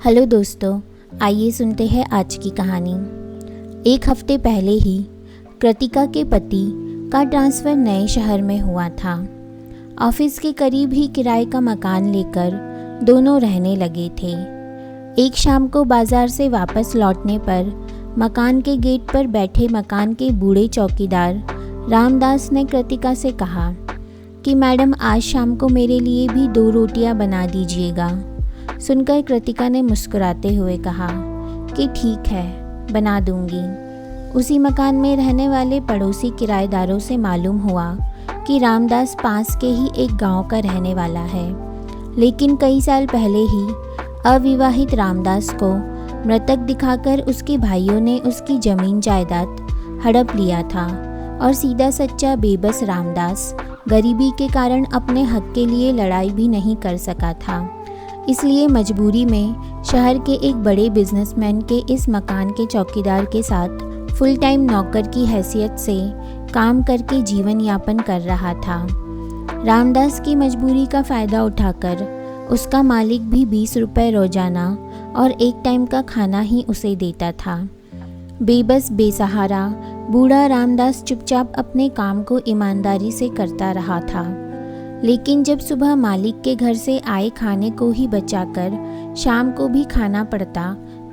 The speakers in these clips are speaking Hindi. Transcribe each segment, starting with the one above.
हेलो दोस्तों, आइए सुनते हैं आज की कहानी। एक हफ्ते पहले ही कृतिका के पति का ट्रांसफ़र नए शहर में हुआ था। ऑफिस के करीब ही किराए का मकान लेकर दोनों रहने लगे थे। एक शाम को बाज़ार से वापस लौटने पर मकान के गेट पर बैठे मकान के बूढ़े चौकीदार रामदास ने कृतिका से कहा कि मैडम, आज शाम को मेरे लिए भी 2 रोटियां बना दीजिएगा। सुनकर कृतिका ने मुस्कुराते हुए कहा कि ठीक है, बना दूंगी। उसी मकान में रहने वाले पड़ोसी किराएदारों से मालूम हुआ कि रामदास पास के ही एक गांव का रहने वाला है, लेकिन कई साल पहले ही अविवाहित रामदास को मृतक दिखाकर उसके भाइयों ने उसकी ज़मीन जायदाद हड़प लिया था और सीधा सच्चा बेबस रामदास गरीबी के कारण अपने हक के लिए लड़ाई भी नहीं कर सका था। इसलिए मजबूरी में शहर के एक बड़े बिजनेसमैन के इस मकान के चौकीदार के साथ फुल टाइम नौकर की हैसियत से काम करके जीवन यापन कर रहा था। रामदास की मजबूरी का फ़ायदा उठाकर उसका मालिक भी 20 रुपये रोजाना और एक टाइम का खाना ही उसे देता था। बेबस बेसहारा बूढ़ा रामदास चुपचाप अपने काम को ईमानदारी से करता रहा था, लेकिन जब सुबह मालिक के घर से आए खाने को ही बचाकर शाम को भी खाना पड़ता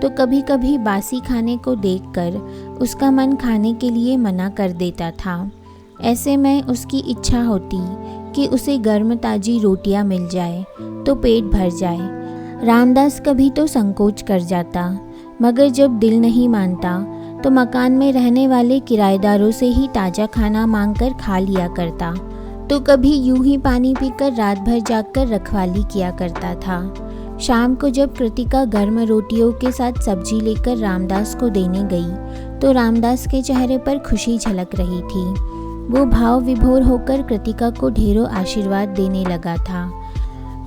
तो कभी कभी बासी खाने को देखकर उसका मन खाने के लिए मना कर देता था। ऐसे में उसकी इच्छा होती कि उसे गर्म ताज़ी रोटियां मिल जाए तो पेट भर जाए। रामदास कभी तो संकोच कर जाता, मगर जब दिल नहीं मानता तो मकान में रहने वाले किराएदारों से ही ताज़ा खाना मांगकर खा लिया करता, तो कभी यूं ही पानी पीकर रात भर जागकर रखवाली किया करता था। शाम को जब कृतिका गर्म रोटियों के साथ सब्जी लेकर रामदास को देने गई तो रामदास के चेहरे पर खुशी झलक रही थी। वो भाव विभोर होकर कृतिका को ढेरों आशीर्वाद देने लगा था।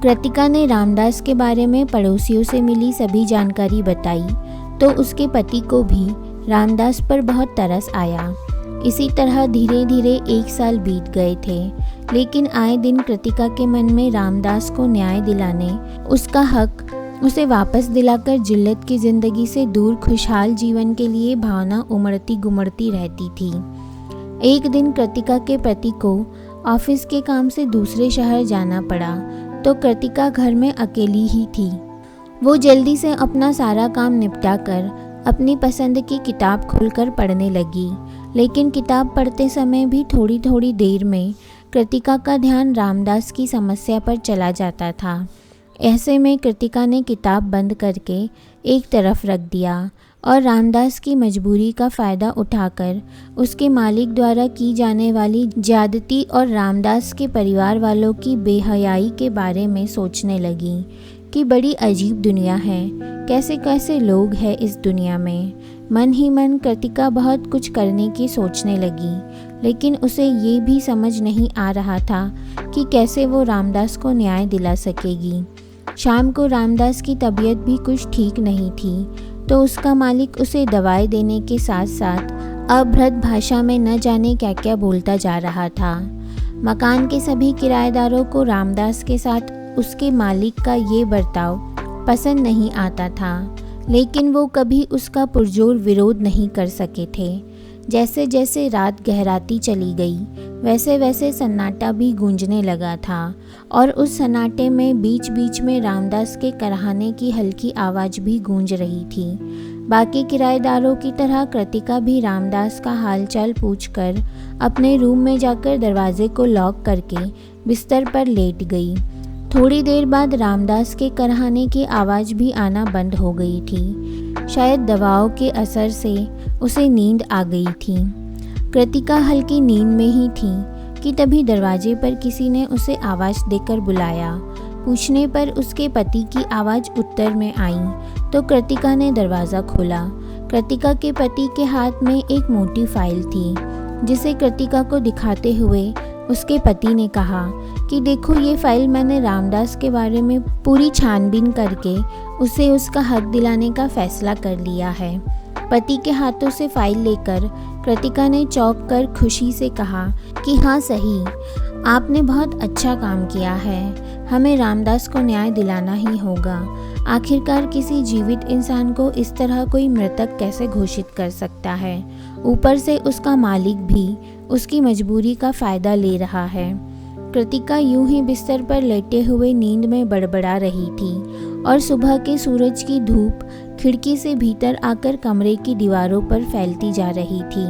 कृतिका ने रामदास के बारे में पड़ोसियों से मिली सभी जानकारी बताई तो उसके पति को भी रामदास पर बहुत तरस आया। इसी तरह धीरे धीरे 1 साल बीत गए थे, लेकिन आए दिन कृतिका के मन में रामदास को न्याय दिलाने, उसका हक उसे वापस दिलाकर जिल्लत की ज़िंदगी से दूर खुशहाल जीवन के लिए भावना उमड़ती गुमड़ती रहती थी। एक दिन कृतिका के पति को ऑफिस के काम से दूसरे शहर जाना पड़ा तो कृतिका घर में अकेली ही थी। वो जल्दी से अपना सारा काम निपटा कर अपनी पसंद की किताब खोलकर पढ़ने लगी, लेकिन किताब पढ़ते समय भी थोड़ी थोड़ी देर में कृतिका का ध्यान रामदास की समस्या पर चला जाता था। ऐसे में कृतिका ने किताब बंद करके एक तरफ रख दिया और रामदास की मजबूरी का फ़ायदा उठाकर उसके मालिक द्वारा की जाने वाली ज्यादती और रामदास के परिवार वालों की बेहयाई के बारे में सोचने लगी कि बड़ी अजीब दुनिया है, कैसे कैसे लोग हैं इस दुनिया में। मन ही मन कृतिका बहुत कुछ करने की सोचने लगी, लेकिन उसे ये भी समझ नहीं आ रहा था कि कैसे वो रामदास को न्याय दिला सकेगी। शाम को रामदास की तबीयत भी कुछ ठीक नहीं थी तो उसका मालिक उसे दवाई देने के साथ साथ अभद्र भाषा में न जाने क्या क्या बोलता जा रहा था। मकान के सभी किराएदारों को रामदास के साथ उसके मालिक का ये बर्ताव पसंद नहीं आता था, लेकिन वो कभी उसका पुरजोर विरोध नहीं कर सके थे। जैसे जैसे रात गहराती चली गई वैसे वैसे सन्नाटा भी गूंजने लगा था और उस सन्नाटे में बीच बीच में रामदास के कराहने की हल्की आवाज़ भी गूंज रही थी। बाकी किराएदारों की तरह कृतिका भी रामदास का हालचाल पूछकर अपने रूम में जाकर दरवाजे को लॉक करके बिस्तर पर लेट गई। थोड़ी देर बाद रामदास के कराहने की आवाज़ भी आना बंद हो गई थी। शायद दवाओं के असर से उसे नींद आ गई थी। कृतिका हल्की नींद में ही थी कि तभी दरवाजे पर किसी ने उसे आवाज़ देकर बुलाया। पूछने पर उसके पति की आवाज़ उत्तर में आई तो कृतिका ने दरवाज़ा खोला। कृतिका के पति के हाथ में एक मोटी फाइल थी, जिसे कृतिका को दिखाते हुए उसके पति ने कहा कि देखो, ये फाइल मैंने रामदास के बारे में पूरी छानबीन करके उसे उसका हक दिलाने का फैसला कर लिया है। पति के हाथों से फाइल लेकर कृतिका ने चौंक कर खुशी से कहा कि हाँ, सही, आपने बहुत अच्छा काम किया है। हमें रामदास को न्याय दिलाना ही होगा। आखिरकार किसी जीवित इंसान को इस तरह कोई मृतक कैसे घोषित कर सकता है। ऊपर से उसका मालिक भी उसकी मजबूरी का फ़ायदा ले रहा है। कृतिका यूं ही बिस्तर पर लेटे हुए नींद में बड़बड़ा रही थी और सुबह के सूरज की धूप खिड़की से भीतर आकर कमरे की दीवारों पर फैलती जा रही थी।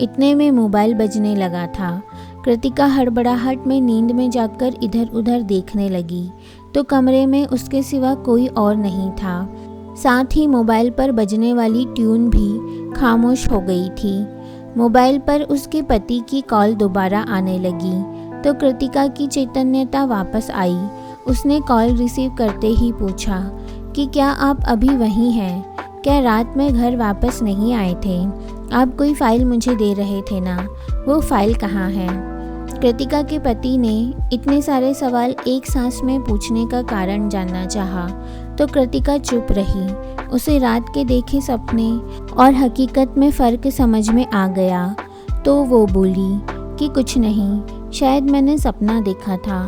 इतने में मोबाइल बजने लगा था। कृतिका हड़बड़ाहट में नींद में जाकर इधर उधर देखने लगी तो कमरे में उसके सिवा कोई और नहीं था। साथ ही मोबाइल पर बजने वाली ट्यून भी खामोश हो गई थी। मोबाइल पर उसके पति की कॉल दोबारा आने लगी तो कृतिका की चैतन्यता वापस आई। उसने कॉल रिसीव करते ही पूछा कि क्या आप अभी वहीं हैं? क्या रात में घर वापस नहीं आए थे? आप कोई फ़ाइल मुझे दे रहे थे ना, वो फ़ाइल कहाँ है? कृतिका के पति ने इतने सारे सवाल एक सांस में पूछने का कारण जानना चाहा तो कृतिका चुप रही। उसे रात के देखे सपने और हकीकत में फ़र्क समझ में आ गया तो वो बोली कि कुछ नहीं, शायद मैंने सपना देखा था।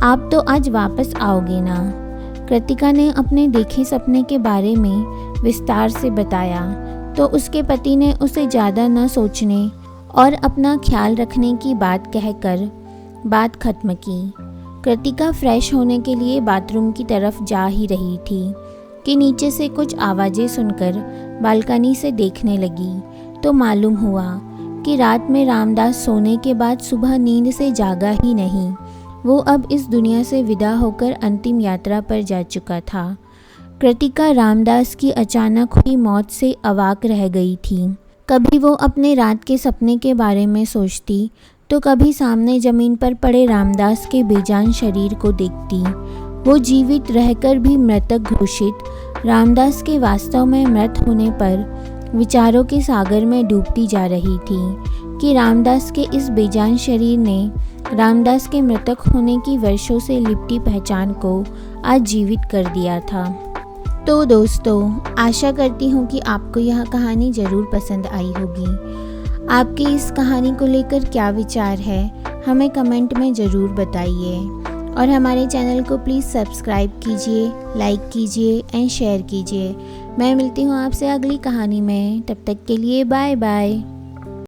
आप तो आज वापस आओगे ना? कृतिका ने अपने देखे सपने के बारे में विस्तार से बताया तो उसके पति ने उसे ज़्यादा न सोचने और अपना ख्याल रखने की बात कहकर बात खत्म की। कृतिका फ्रेश होने के लिए बाथरूम की तरफ जा ही रही थी कि नीचे से कुछ आवाज़ें सुनकर बालकनी से देखने लगी तो मालूम हुआ कि रात में रामदास सोने के बाद सुबह नींद से जागा ही नहीं। वो अब इस दुनिया से विदा होकर अंतिम यात्रा पर जा चुका था। कृतिका रामदास की अचानक हुई मौत से अवाक रह गई थी। कभी वो अपने रात के सपने के बारे में सोचती तो कभी सामने ज़मीन पर पड़े रामदास के बेजान शरीर को देखती। वो जीवित रहकर भी मृतक घोषित रामदास के वास्तव में मृत होने पर विचारों के सागर में डूबती जा रही थी कि रामदास के इस बेजान शरीर ने रामदास के मृतक होने की वर्षों से लिपटी पहचान को आज जीवित कर दिया था। तो दोस्तों, आशा करती हूँ कि आपको यह कहानी ज़रूर पसंद आई होगी। आपके इस कहानी को लेकर क्या विचार है हमें कमेंट में ज़रूर बताइए और हमारे चैनल को प्लीज़ सब्सक्राइब कीजिए, लाइक कीजिए एंड शेयर कीजिए। मैं मिलती हूँ आपसे अगली कहानी में। तब तक के लिए बाय बाय।